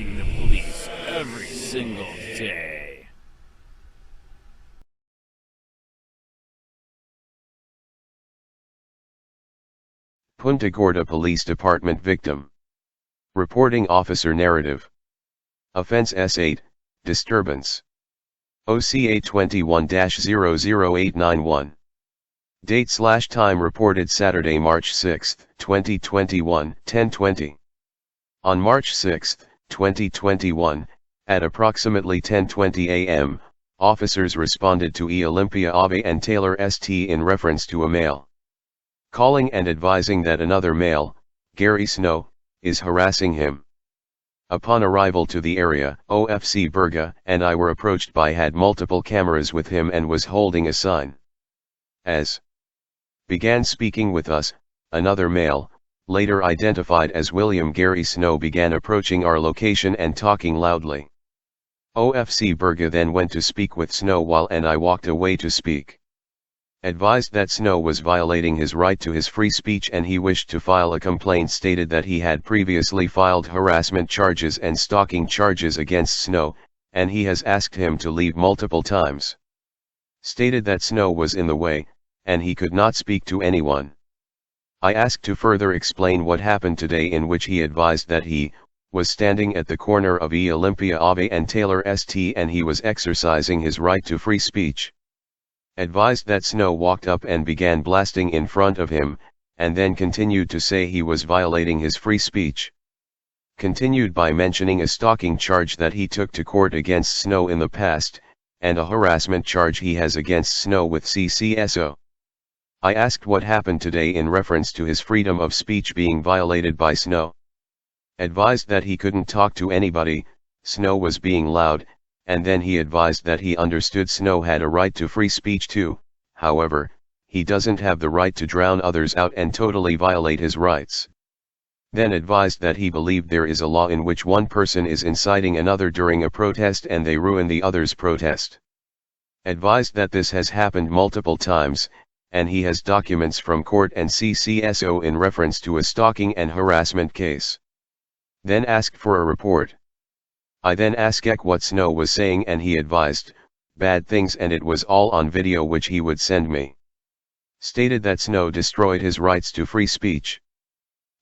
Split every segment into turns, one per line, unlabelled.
contacting the police every single day.
Punta Gorda Police Department victim. Reporting officer narrative. Offense S8, disturbance. OCA 21-00891. Date/time reported Saturday, March 6, 2021, 10:20. On March 6, 2021, at approximately 10:20 a.m., officers responded to Olympia Ave and Taylor St. in reference to a male calling and advising that another male, Gary Snow, is harassing him. Upon arrival to the area, OFC Berga and I were approached by had multiple cameras with him and was holding a sign. As began speaking with us, another male, later identified as William Gary Snow, began approaching our location and talking loudly. OFC Berga then went to speak with Snow while and I walked away to speak. Advised that Snow was violating his right to his free speech and he wished to file a complaint. Stated that he had previously filed harassment charges and stalking charges against Snow, and he has asked him to leave multiple times. Stated that Snow was in the way, and he could not speak to anyone. I asked to further explain what happened today, in which he advised that he was standing at the corner of Olympia Ave and Taylor St. and he was exercising his right to free speech. Advised that Snow walked up and began blasting in front of him, and then continued to say he was violating his free speech. Continued by mentioning a stalking charge that he took to court against Snow in the past, and a harassment charge he has against Snow with CCSO. I asked what happened today in reference to his freedom of speech being violated by Snow. Advised that he couldn't talk to anybody, Snow was being loud, and then he advised that he understood Snow had a right to free speech too, however, he doesn't have the right to drown others out and totally violate his rights. Then advised that he believed there is a law in which one person is inciting another during a protest and they ruin the other's protest. Advised that this has happened multiple times, and he has documents from court and CCSO in reference to a stalking and harassment case. Then asked for a report. I then asked what Snow was saying and he advised, bad things, and it was all on video which he would send me. Stated that Snow destroyed his rights to free speech.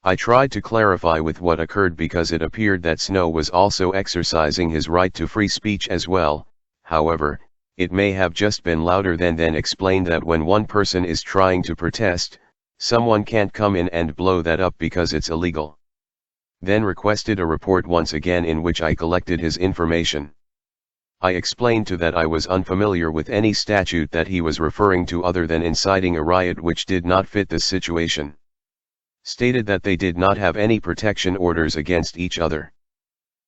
I tried to clarify with what occurred because it appeared that Snow was also exercising his right to free speech as well, however, it may have just been louder than. Then explained that when one person is trying to protest, someone can't come in and blow that up because it's illegal. Then requested a report once again, in which I collected his information. I explained to that I was unfamiliar with any statute that he was referring to other than inciting a riot, which did not fit this situation. Stated that they did not have any protection orders against each other.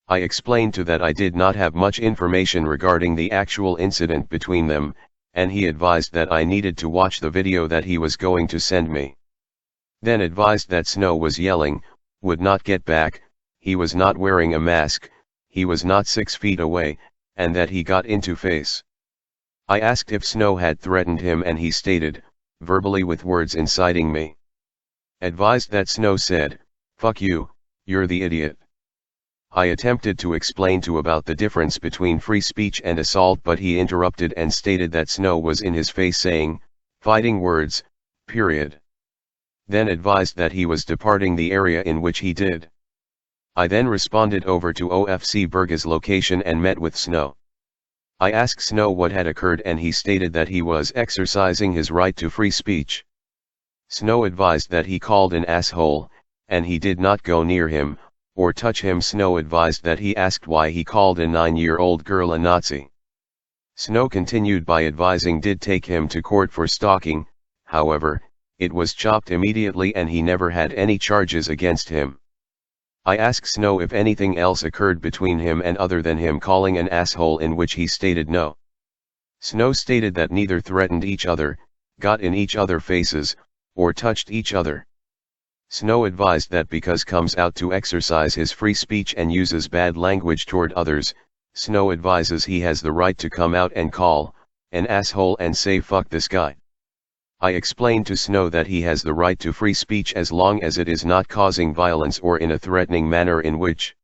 I explained to that I did not have much information regarding the actual incident between them, and he advised that I needed to watch the video that he was going to send me. Then advised that Snow was yelling, would not get back, he was not wearing a mask, he was not 6 feet away, and that he got into face. I asked if Snow had threatened him and he stated, verbally with words inciting me. Advised that Snow said, "Fuck you, you're the idiot." I attempted to explain to about the difference between free speech and assault, but he interrupted and stated that Snow was in his face saying, "Fighting words, period." Then advised that he was departing the area in which he did. I then responded over to OFC Berga's location and met with Snow. I asked Snow what had occurred and he stated that he was exercising his right to free speech. Snow advised that he called an asshole, and he did not go near him, or touch him. Snow advised that he asked why he called a 9-year-old girl a Nazi. Snow continued by advising did take him to court for stalking, however, it was chopped immediately and he never had any charges against him. I asked Snow if anything else occurred between him and other than him calling an asshole, in which he stated no. Snow stated that neither threatened each other, got in each other's faces, or touched each other. Snow advised that because comes out to exercise his free speech and uses bad language toward others, Snow advises he has the right to come out and call an asshole and say fuck this guy. I explained to Snow that he has the right to free speech as long as it is not causing violence or in a threatening manner, in which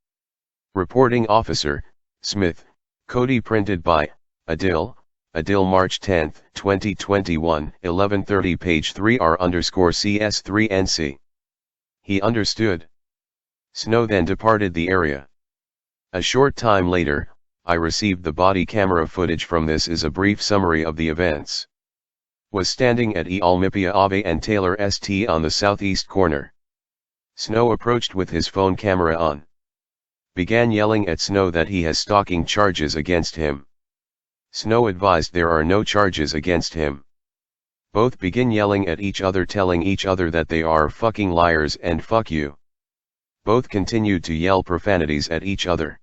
Reporting Officer, Smith, Cody printed by, Adil, March 10, 2021, 11:30 page 3R_CS3NC. He understood. Snow then departed the area. A short time later, I received the body camera footage from this is a brief summary of the events. Was standing at Almipia Ave and Taylor St on the southeast corner. Snow approached with his phone camera on. Began yelling at Snow that he has stalking charges against him. Snow advised there are no charges against him. Both begin yelling at each other, telling each other that they are fucking liars and fuck you. Both continued to yell profanities at each other.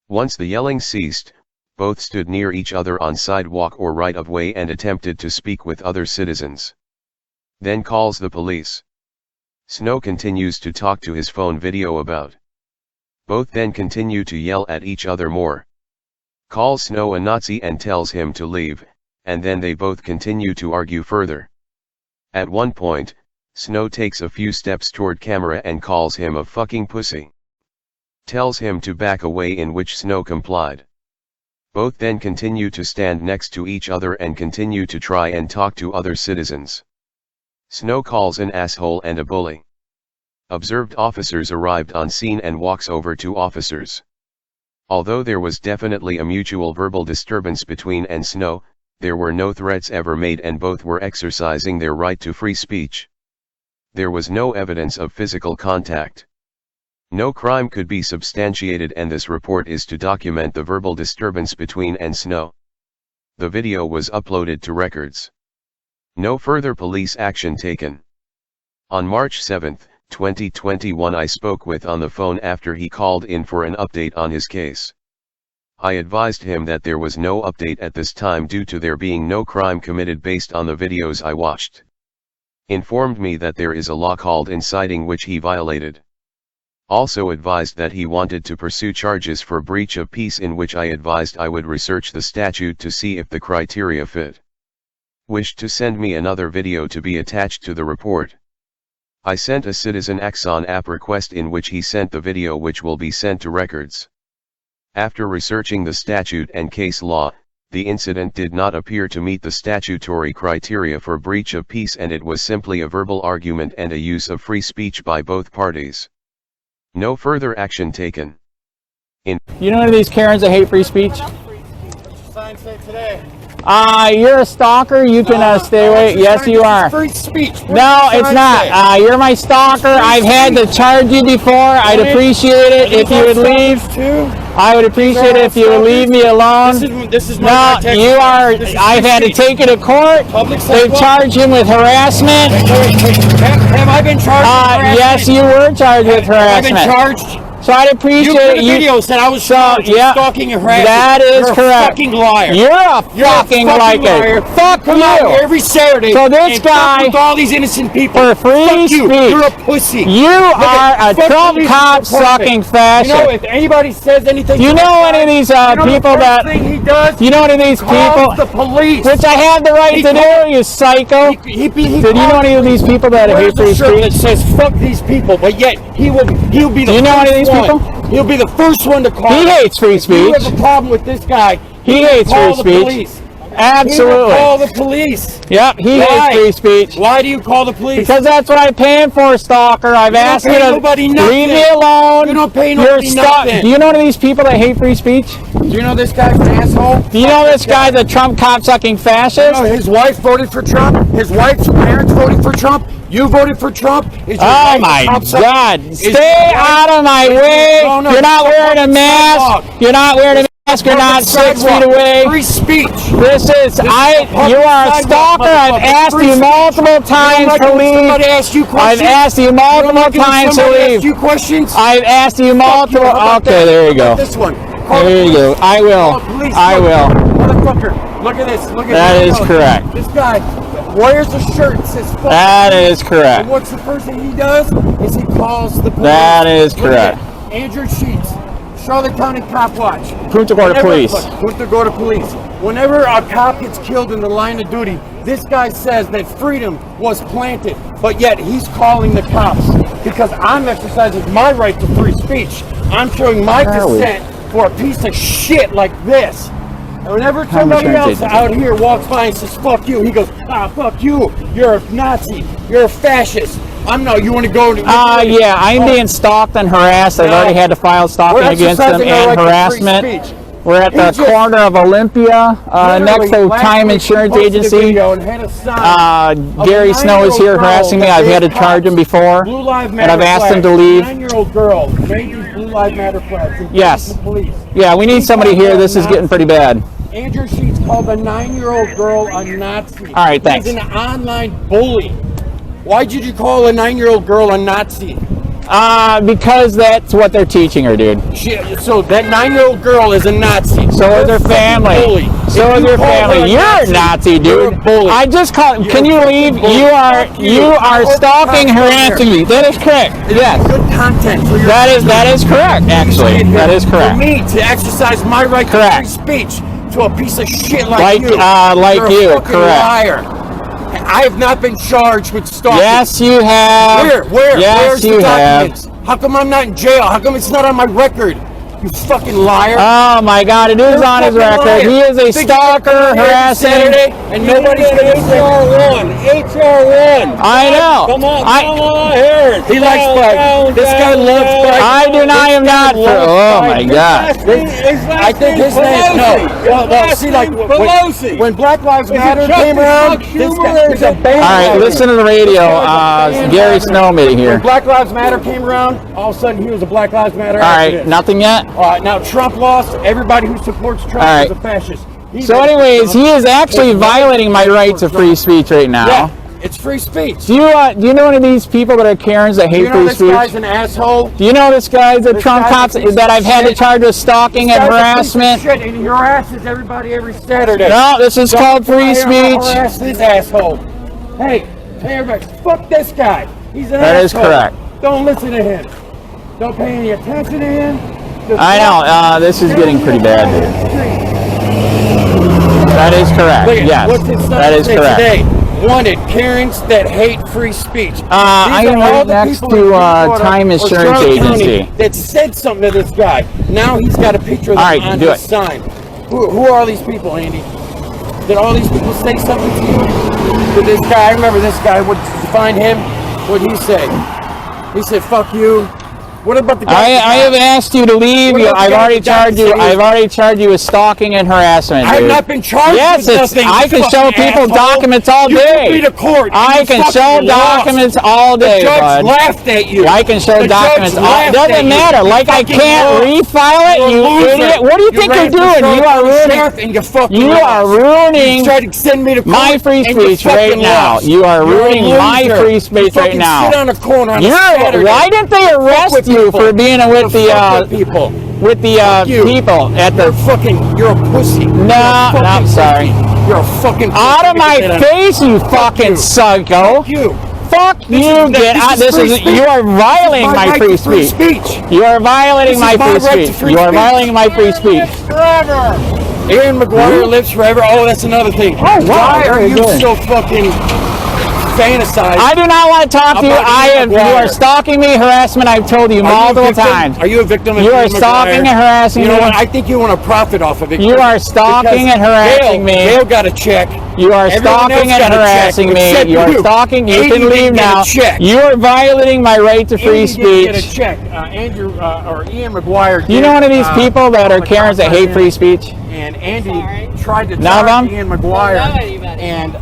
Once the yelling ceased, both stood near each other on sidewalk or right of way and attempted to speak with other citizens. Then calls the police. Snow continues to talk to his phone video about. Both then continue to yell at each other more. Calls Snow a Nazi and tells him to leave, and then they both continue to argue further. At one point, Snow takes a few steps toward camera and calls him a fucking pussy. Tells him to back away, in which Snow complied. Both then continue to stand next to each other and continue to try and talk to other citizens. Snow calls an asshole and a bully. Observed officers arrived on scene and walks over to officers. Although there was definitely a mutual verbal disturbance between and Snow, there were no threats ever made and both were exercising their right to free speech. There was no evidence of physical contact. No crime could be substantiated, and this report is to document the verbal disturbance between and Snow. The video was uploaded to records. No further police action taken. On March 7, 2021 I spoke with on the phone after he called in for an update on his case. I advised him that there was no update at this time due to there being no crime committed based on the videos I watched. Informed me that there is a law called inciting which he violated. Also advised that he wanted to pursue charges for breach of peace, in which I advised I would research the statute to see if the criteria fit. Wished to send me another video to be attached to the report. I sent a Citizen Axon app request in which he sent the video, which will be sent to records. After researching the statute and case law, the incident did not appear to meet the statutory criteria for breach of peace, and it was simply a verbal argument and a use of free speech by both parties. No further action taken. You
know any of these Karens that hate free speech?
What's your sign say today?
You're a stalker. You can stay away. Yes, you are.
Free speech.
No, it's not. You're my stalker. I've had to charge you before. I'd appreciate it if you would leave. I would appreciate it if you would leave me alone.
This is
no, you are. I've had to take you to court. They've charged him with harassment.
Have I been charged with harassment?
Yes, you were charged with harassment.
Have I been charged?
So I'd appreciate it.
You video said I was stalking and harassing.
That is
You're
correct.
A fucking liar.
You're a fucking liar. Fuck
Come
you.
out here every Saturday.
So this guy,
with all these innocent people.
for free
Fuck you.
speech.
You're a pussy.
You are a Trump cop sucking fascist.
You know, if anybody says anything,
you know any of these people that?
He does.
You know any of these people?
The police.
Which I have the right to do. You psycho. Did you know any of these people that hate free speech?
That says fuck these people, but yet he'll be the.
Do you know any of these people?
He'll be the first one to call.
He hates free speech.
If you have a problem with this guy,
he hates free speech.
Police.
Absolutely.
He will call the police.
Yep, he hates free speech.
Why do you call the police?
Because that's what I'm paying for, stalker. I've asked you to leave me alone.
You don't pay nobody nothing.
Do you know any of these people that hate free speech?
Do you know this guy's an asshole?
Do you know this guy's a Trump cop-sucking fascist?
You know his wife voted for Trump. His wife's parents voted for Trump. You voted for Trump.
Oh my God! Stay out of my way. You're not wearing a mask. You're not wearing a mask. You're not 6 feet away.
Free speech.
This is you are a stalker. I've asked you multiple times to leave. I've asked you multiple times to leave. I've asked you multiple. Okay, there you go.
This one.
There you go. I will. I will.
Motherfucker. Look at this. Look at this.
That is correct.
This guy wears a shirt that says fuck.
That is correct.
And what's the first thing he does? Is he calls the police.
That is correct.
Andrew Sheets, Charlotte County COPWATCH.
Punta Gorda Police.
Punta Gorda Police. Whenever a cop gets killed in the line of duty, this guy says that freedom was planted, but yet he's calling the cops because I'm exercising my right to free speech. I'm showing my dissent for a piece of shit like this. And whenever somebody else out here walks by and says, fuck you, he goes, ah, fuck you. You're a Nazi. You're a fascist. I'm not, you want to go to...
yeah, I'm being stalked and harassed. I've already had to file stalking against them and harassment. We're at the corner of Olympia, next to Time Insurance Agency. Gary Snow is here harassing me. I've had to charge him before, and I've asked him to leave.
9-year-old girl made these Blue Lives Matter flags.
Yes. Yeah, we need somebody here. This is getting pretty bad.
Andrew Sheets called a 9-year-old girl a Nazi.
All right, thanks.
He's an online bully. Why did you call a 9-year-old girl a Nazi?
Because that's what they're teaching her, dude.
So that 9-year-old girl is a Nazi.
So is her family. So is her family. You're a Nazi, dude. I just called. Can you leave? You are stalking, harassing me. That is correct. Yes.
Good content.
That is correct. Actually, that is correct.
For me to exercise my right to free speech to a piece of shit like you.
Like you.
You're a fucking liar. I have not been charged with stalking.
Yes, you have.
Where?
Yes,
Where's the documents? How come I'm not in jail? How come it's not on my record? You fucking liar.
Oh my God, it is on his record. Liar. He is a stalker, harassing.
And nobody's going to say HR1.
I know.
Come on here. He likes Biden. This guy loves Biden.
I deny him not. Oh my God.
I think his name, no. Well, see, like, when Black Lives Matter came around, this guy is a bad.
All right, listen to the radio. Gary Snow made here.
When Black Lives Matter came around, all of a sudden he was a Black Lives Matter activist.
Right, nothing yet?
All right, now Trump lost. Everybody who supports Trump is a fascist.
So anyways, he is actually violating my right to free speech right now.
Yeah, it's free speech.
Do you know any of these people that are Karens that hate free speech?
Do you know this guy's an asshole?
Do you know this guy's a Trump cop that I've had to charge with stalking and harassment?
Shit, and he harasses everybody every Saturday.
No, this is called free speech.
Harass this asshole. Hey, everybody, fuck this guy. He's an asshole.
That is correct.
Don't listen to him. Don't pay any attention to him.
I know, this is getting pretty bad, dude. That is correct, yes, that is correct.
Today, wanted Karens that hate free speech.
I am right next to Time Insurance Agency.
That said something to this guy. Now he's got a picture of them on his sign. Who are these people, Andy? Did all these people say something to you? Did this guy, I remember this guy, would you find him? What did he say? He said, fuck you. What about the guy?
I have asked you to leave. I've already charged you. I've already charged you with stalking and harassment.
I have not been charged with nothing.
I can show people documents all day.
You can be to court.
I can show documents all day, bud.
The judge laughed at you.
I can show documents all. It doesn't matter. Like I can't refile it. You idiot. What do you think you're doing? You are ruining. You are ruining my free speech right now. You are ruining my free speech right now.
Sit on a corner.
Why didn't they arrest you for being with the people? With the people at the
you're a pussy.
No, I'm sorry.
You're a fucking pussy.
Out of my face, you fucking psycho. Fuck you. Get out. You are violating my free speech. You are violating my free speech. You are violating my free speech.
Forever. Aaron McGuire lives forever. Oh, that's another thing. Why are you so fucking fantasize?
I do not want to talk to you. You are stalking me, harassment. I've told you multiple times.
Are you a victim of
You are stalking and harassing me.
You know what? I think you want to profit off of it.
You are stalking and harassing me.
Gail got a check.
You are stalking and harassing me. You are stalking. You can leave now. You are violating my right to free speech.
Get a check. Andrew or Ian McGuire.
You know one of these people that are Karens that hate free speech?
And Andy tried to charge Ian McGuire, and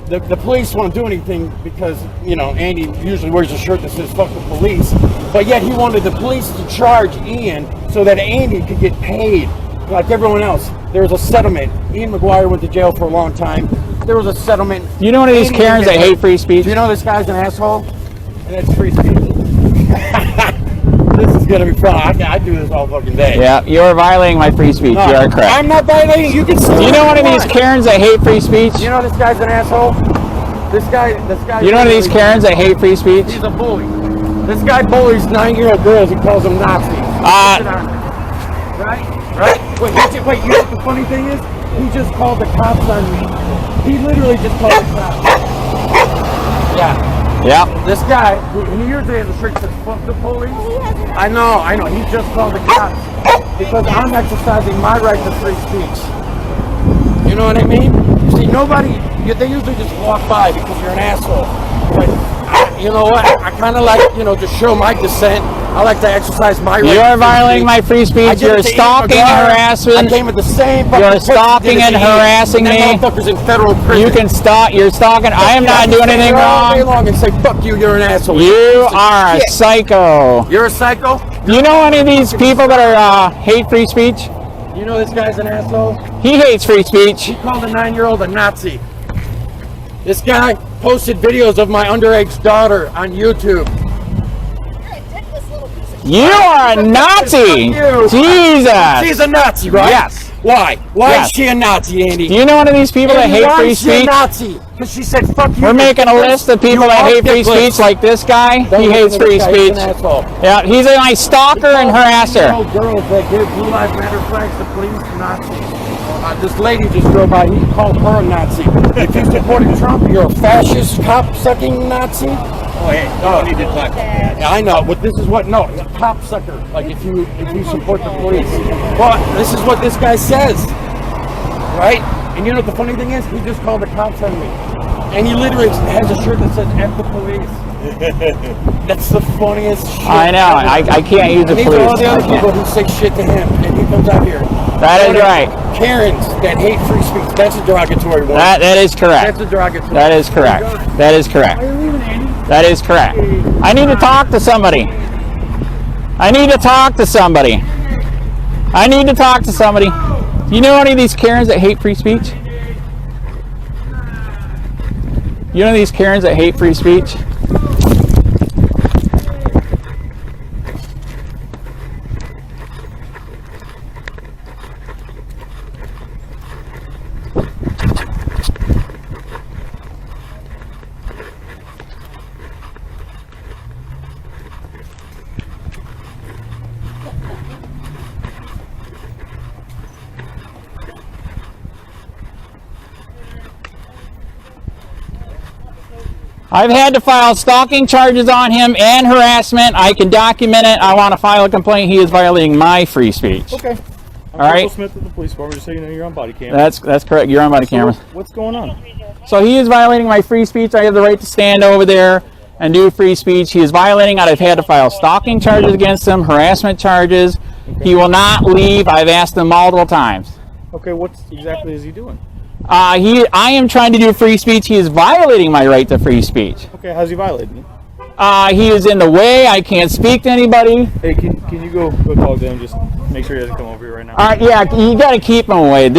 the police won't do anything because, you know, Andy usually wears a shirt that says fuck the police, but yet he wanted the police to charge Ian so that Andy could get paid like everyone else. There was a settlement. Ian McGuire went to jail for a long time. There was a settlement.
You know one of these Karens that hate free speech?
Do you know this guy's an asshole? And that's free speech. This is gonna be fun. I do this all fucking day.
Yeah, you are violating my free speech.
No,
you are correct.
I'm not violating. You can.
You know one of these Karens that hate free speech?
You know this guy's an asshole. This guy.
You know one of these Karens that hate free speech?
He's a bully. This guy bullies 9-year-old girls. He calls them Nazis. Right. Wait. You know what the funny thing is? He just called the cops on me. He literally just called the cops. Yeah.
Yep.
This guy, he usually has a shirt that says fuck the police. I know. He just called the cops because I'm exercising my right to free speech. You know what I mean? You see, they usually just walk by because you're an asshole. But you know what? I kind of like, to show my dissent. I like to exercise my right.
You're violating my free speech. You're stalking and harassment.
I came with the same.
You're stalking and harassing me.
Motherfuckers in federal prison.
You can stop. You're stalking. I am not doing anything
all day
wrong.
long and say fuck you. You're an asshole.
You are a psycho.
You're a psycho.
You know any of these people that are hate free speech?
You know this guy's an asshole.
He hates free speech.
He called a 9-year-old a Nazi. This guy posted videos of my underage daughter on YouTube.
You are a Nazi! Jesus!
She's a Nazi, right?
Yes.
Why? Why
Yes.
is she a Nazi, Andy?
Do you know one of these people that hate free
Why is she a
speech?
Nazi? Because she said, fuck you.
We're making a list of people that hate free speech, like this guy. He hates free speech. Yeah, he's a stalker and harasser.
Girls that give Blue Lives Matter flags to police, Nazis. This lady just drove by. He called her a Nazi. If you supported Trump, you're a fascist, cop-sucking Nazi. Oh, hey, don't need to talk about that. Yeah, I know, but this is what, no, a cop sucker. Like if you support the police. Well, this is what this guy says, right? And you know what the funny thing is? He just called the cops on me. And he literally has a shirt that says F the police. That's the funniest shit.
I know, I can't use the
These
police.
are all the other people who say shit to him, and he comes out here.
That is right.
Karens that hate free speech. That's a derogatory word.
That is correct.
That's a derogatory.
That is correct. That is correct.
Are you leaving, Andy?
That is correct. I need to talk to somebody. I need to talk to somebody. I need to talk to somebody. You know any of these Karens that hate free speech? You know these Karens that hate free speech? I've had to file stalking charges on him and harassment. I can document it. I want to file a complaint. He is violating my free speech.
Okay.
All right.
Smith of the police department, just so you know you're on body camera.
That's correct. You're on body camera.
What's going on?
So he is violating my free speech. I have the right to stand over there and do free speech. He is violating it. I've had to file stalking charges against him, harassment charges. Okay. He will not leave. I've asked him multiple times.
Okay, what exactly is he doing?
I am trying to do free speech. He is violating my right to free speech.
Okay, how's he violating it?
He is in the way. I can't speak to anybody.
Hey, can you go talk to him? Just make sure he doesn't come over here right now.
Yeah, you got to keep him away.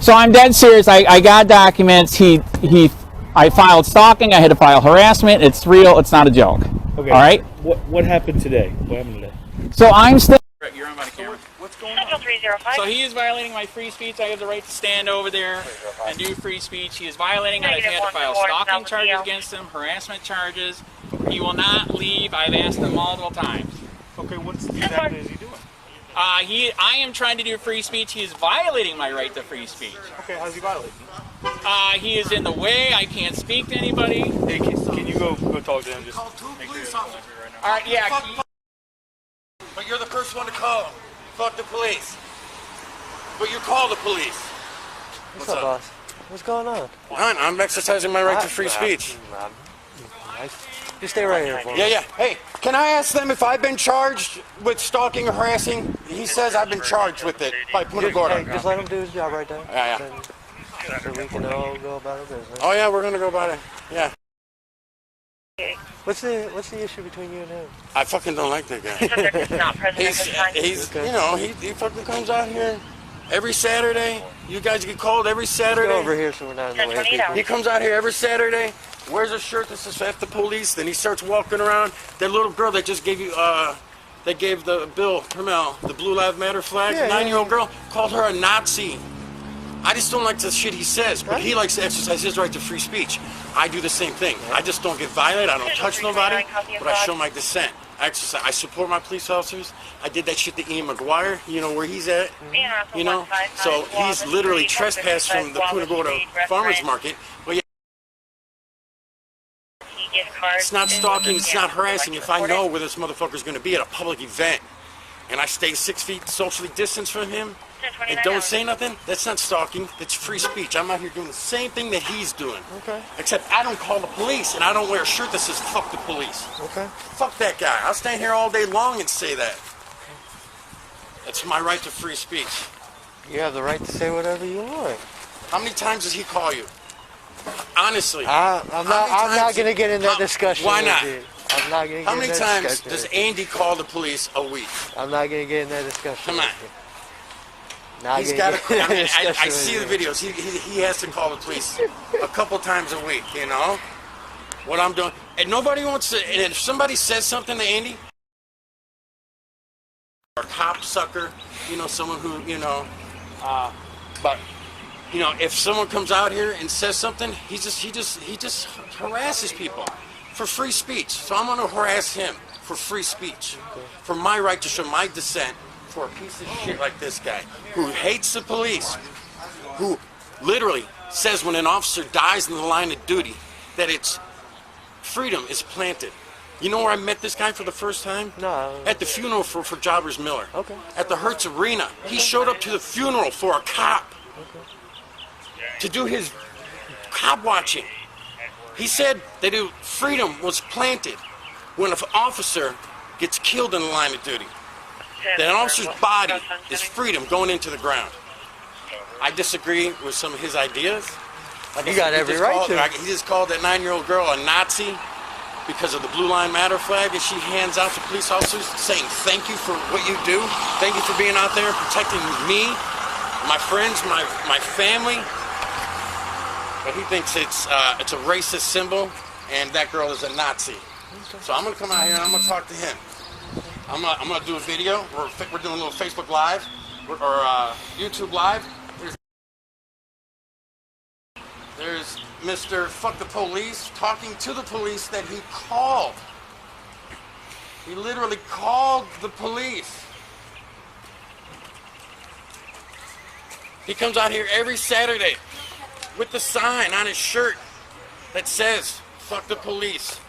So I'm dead serious. I got documents. I filed stalking. I had to file harassment. It's real. It's not a joke.
Okay.
All right.
What happened today? What happened today?
So I'm still.
You're on body camera. What's going on?
So he is violating my free speech. I have the right to stand over there and do free speech. He is violating it. I've had to file stalking charges against him, harassment charges. He will not leave. I've asked him multiple times.
Okay, what exactly is he doing?
I am trying to do free speech. He is violating my right to free speech.
Okay, how's he violating?
He is in the way. I can't speak to anybody.
Hey, can you go talk to him? Just make sure he doesn't come over here right now.
All right, yeah.
But you're the first one to call him. Fuck the police. But you call the police.
What's up, boss? What's going on?
I'm exercising my right to free speech.
You stay right here for me.
Yeah. Hey, can I ask them if I've been charged with stalking or harassing? He says I've been charged with it by Punta Gorda.
Hey, just let him do his job right there.
Yeah.
So we can all go about our business.
Oh yeah, we're gonna go about it. Yeah.
What's the issue between you and him?
I fucking don't like that guy. he's you know, he fucking comes out here every Saturday. You guys get called every Saturday.
Go over here so we're not in the way of people.
He comes out here every Saturday, wears a shirt that says F the police, then he starts walking around. That little girl that just gave you that gave the bill, PRUMMELL, the Blue Lives Matter flag, 9-year-old girl, called her a Nazi. I just don't like the shit he says, but he likes to exercise his right to free speech. I do the same thing. I just don't get violent. I don't touch nobody, but I show my dissent. I support my police officers. I did that shit to Ian McGuire, you know, where he's at, you know? So he's literally trespassed from the Punta Gorda farmer's market. But yeah. It's not stalking, it's not harassing if I know where this motherfucker's gonna be at a public event and I stay 6 feet socially distanced from him and don't say nothing. That's not stalking, it's free speech. I'm out here doing the same thing that he's doing.
Okay.
Except I don't call the police and I don't wear a shirt that says fuck the police.
Okay.
Fuck that guy. I'll stand here all day long and say that. It's my right to free speech.
You have the right to say whatever you want.
How many times does he call you? Honestly.
I'm not going to get in that discussion.
Why not?
With you. I'm not going to get
How
in
many
that
times
discussion.
does Andy call the police a week?
I'm not going to get in that discussion.
Come on.
Not
He's
gonna
got
get in
to. I
that
mean, I
discussion
see the
with you.
videos. He has to call the police a couple times a week. You know what I'm doing, and nobody wants to. And if somebody says something to Andy, or cop sucker, you know, someone who but you know, if someone comes out here and says something, he just harasses people for free speech. So I'm going to harass him for free speech, for my right to show my dissent for a piece of shit like this guy who hates the police, who literally says when an officer dies in the line of duty that it's freedom is planted. You know where I met this guy for the first time?
No.
At the funeral for Jobbers Miller.
Okay.
At the Hertz Arena. He showed up to the funeral for a cop.
Okay.
To do his cop watching. He said that freedom was planted when an officer gets killed in the line of duty. That an officer's body is freedom going into the ground. I disagree with some of his ideas. Like
You got every right to.
He just called that 9-year-old girl a Nazi because of the Blue Line Matter flag that she hands out to police officers saying thank you for what you do. Thank you for being out there and protecting me, my friends, my family. But he thinks it's a racist symbol and that girl is a Nazi. So I'm going to come out here and I'm going to talk to him. I'm gonna do a video. We're doing a little Facebook Live or YouTube Live. There's Mr. Fuck the Police talking to the police that he called. He literally called the police. He comes out here every Saturday with the sign on his shirt that says fuck the police.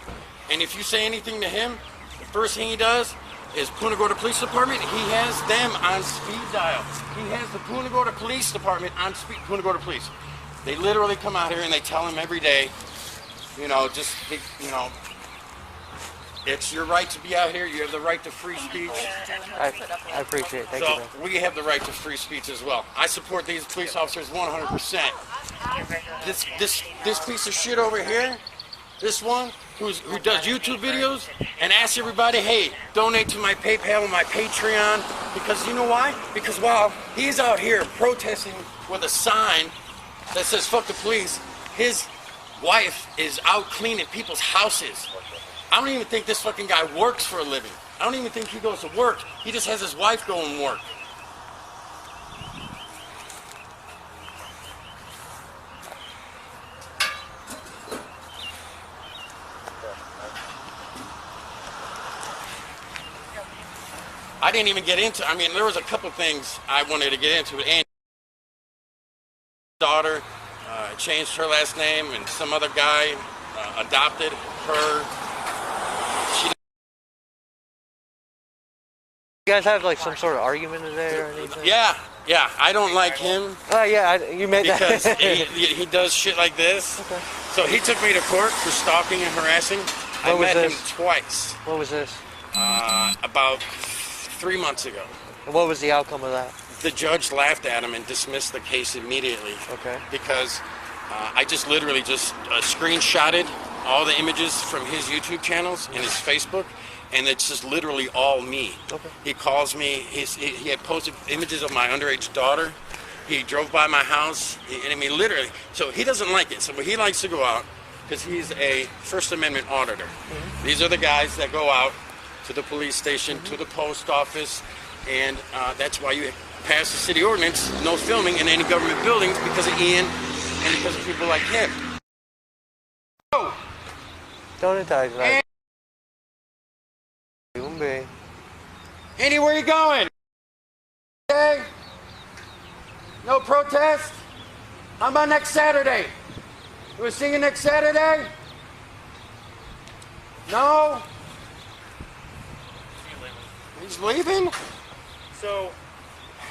And if you say anything to him, the first thing he does is Punta Gorda Police Department. He has them on speed dial. He has the Punta Gorda Police Department on speed. Punta Gorda Police. They literally come out here and they tell him every day, you know, it's your right to be out here. You have the right to free speech.
I appreciate it. Thank you, man.
We have the right to free speech as well. I support these police officers 100%. This piece of shit over here, this one who does YouTube videos and asks everybody, hey, donate to my PayPal and my Patreon, because you know why? Because while he's out here protesting with a sign that says fuck the police, his wife is out cleaning people's houses. I don't even think this fucking guy works for a living. I don't even think he goes to work. He just has his wife go and work. I didn't even get into, I mean, there was a couple things I wanted to get into. Andy's daughter changed her last name, and some other guy adopted her.
You guys have like some sort of argument today or anything?
Yeah, I don't like him.
Oh yeah, you made that.
Because he does shit like this.
Okay.
So he took me to court for stalking and harassing. I met him twice.
What was this?
About 3 months ago.
And what was the outcome of that?
The judge laughed at him and dismissed the case immediately.
Okay.
Because I just literally screenshotted all the images from his YouTube channels and his Facebook, and it's just literally all me.
Okay.
He calls me. He had posted images of my underage daughter. He drove by my house. I mean, literally. So he doesn't like it. So he likes to go out because he's a First Amendment auditor. Mm-hmm. These are the guys that go out to the police station, to the post office, and that's why you pass the city ordinance, no filming in any government buildings, because of Ian and because of people like him. Oh!
Don't attack that.
Andy, where you going? Okay? No protest? How about next Saturday? We'll see you next Saturday? No. He's leaving?
So,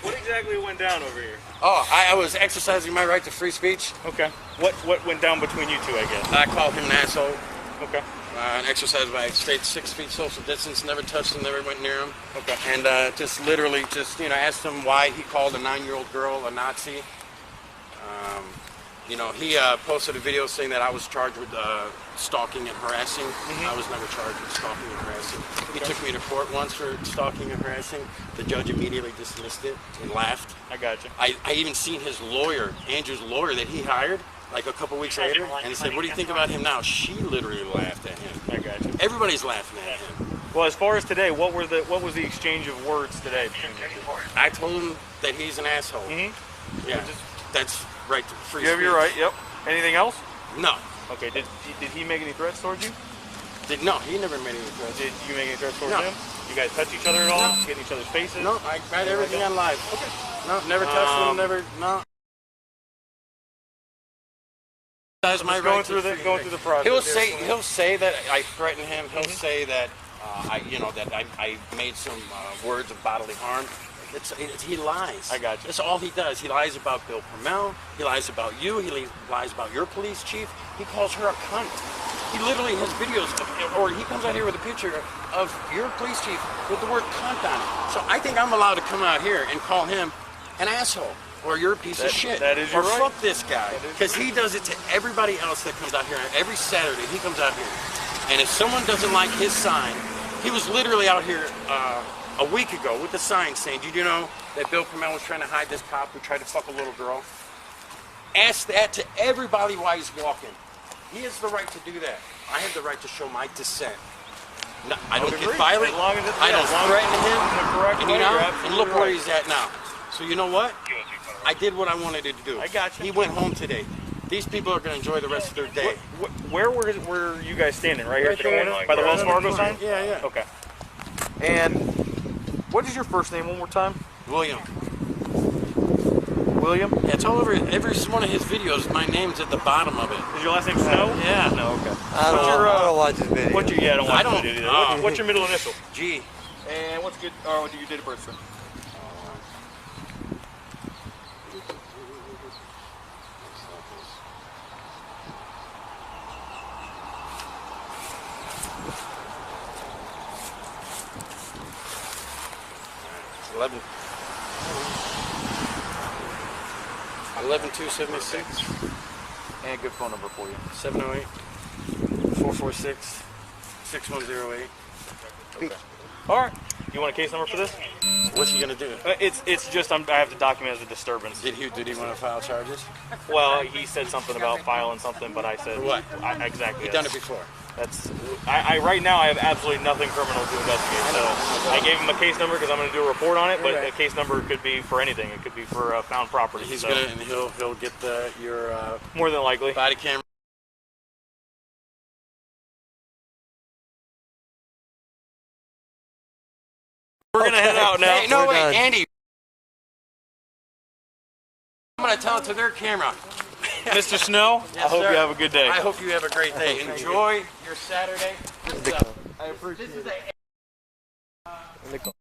what exactly went down over here?
Oh, I was exercising my right to free speech.
Okay. What went down between you two, I guess?
I called him an asshole.
Okay.
And exercised my stayed 6 feet social distance, never touched him, never went near him.
Okay.
And just literally asked him why he called a 9-year-old girl a Nazi. He posted a video saying that I was charged with stalking and harassing. I was never charged with stalking and harassing. He took me to court once for stalking and harassing. The judge immediately dismissed it and laughed.
I got you.
I even seen his lawyer, Andrew's lawyer that he hired, like a couple weeks later, and he said, "What do you think about him now?" She literally laughed at him.
I got you.
Everybody's laughing at him.
Well, as far as today, what was the exchange of words today between you two?
I told him that he's an asshole. Yeah, that's right to free
You have
speech.
your right. Yep. Anything else?
No.
Okay. Did he make any threats towards you?
No, he never made any threats.
Did you make any threats towards
No.
him? You guys touch each other at all? Get in each other's faces?
No, I got everything on live. Okay. No, never touched him, never, no. That's my
Going
right
through
to
the process.
He'll say that I threatened him. He'll say that I made some words of bodily harm. He lies.
I got you.
That's all he does. He lies about Bill PRUMMELL. He lies about you. He lies about your police chief. He calls her a cunt. He literally has videos or he comes out here with a picture of your police chief with the word cunt on it. So I think I'm allowed to come out here and call him an asshole. Or you're a piece of shit.
That is your
or
right.
fuck this guy. Because he does it to everybody else that comes out here. Every Saturday he comes out here. And if someone doesn't like his sign, he was literally out here a week ago with a sign saying, "Did you know that Bill PRUMMELL was trying to hide this cop who tried to fuck a little girl?" Ask that to everybody while he's walking. He has the right to do that. I have the right to show my dissent. No, I don't get violent. I don't threaten him. And look where he's at now. So you know what? I did what I wanted to do.
I got you.
He went home today. These people are going to enjoy the rest of their day.
Where were you guys standing? Right here at the corner? By the Wells Fargo sign?
Yeah, yeah.
Okay. And what is your first name one more time?
William.
William?
Yeah, it's all over every one of his videos. My name's at the bottom of it.
Is your last name Snow?
Yeah.
No, okay.
I don't watch this video.
I don't watch the video either. What's your middle initial?
G.
And what's good? Or what do you date of birth, sir?
It's 11-276.
And a good phone number for you.
708-446-6108.
Okay. All right. You want a case number for this?
What's he gonna do?
It's just I have to document as a disturbance.
Did he want to file charges?
Well, he said something about filing something, but I said
For what?
Exactly.
He's done it before.
That's right now I have absolutely nothing criminal to investigate. So I gave him a case number because I'm going to do a report on it. But a case number could be for anything. It could be for found property.
He's
so
gonna and he'll get your
more than likely
body camera.
We're gonna head out now.
Hey, no, wait, Andy. I'm gonna tell it to their camera.
Mr. Snow,
Yes,
I hope
sir.
you have a good day.
I hope you have a great day. Enjoy your Saturday.
I appreciate it.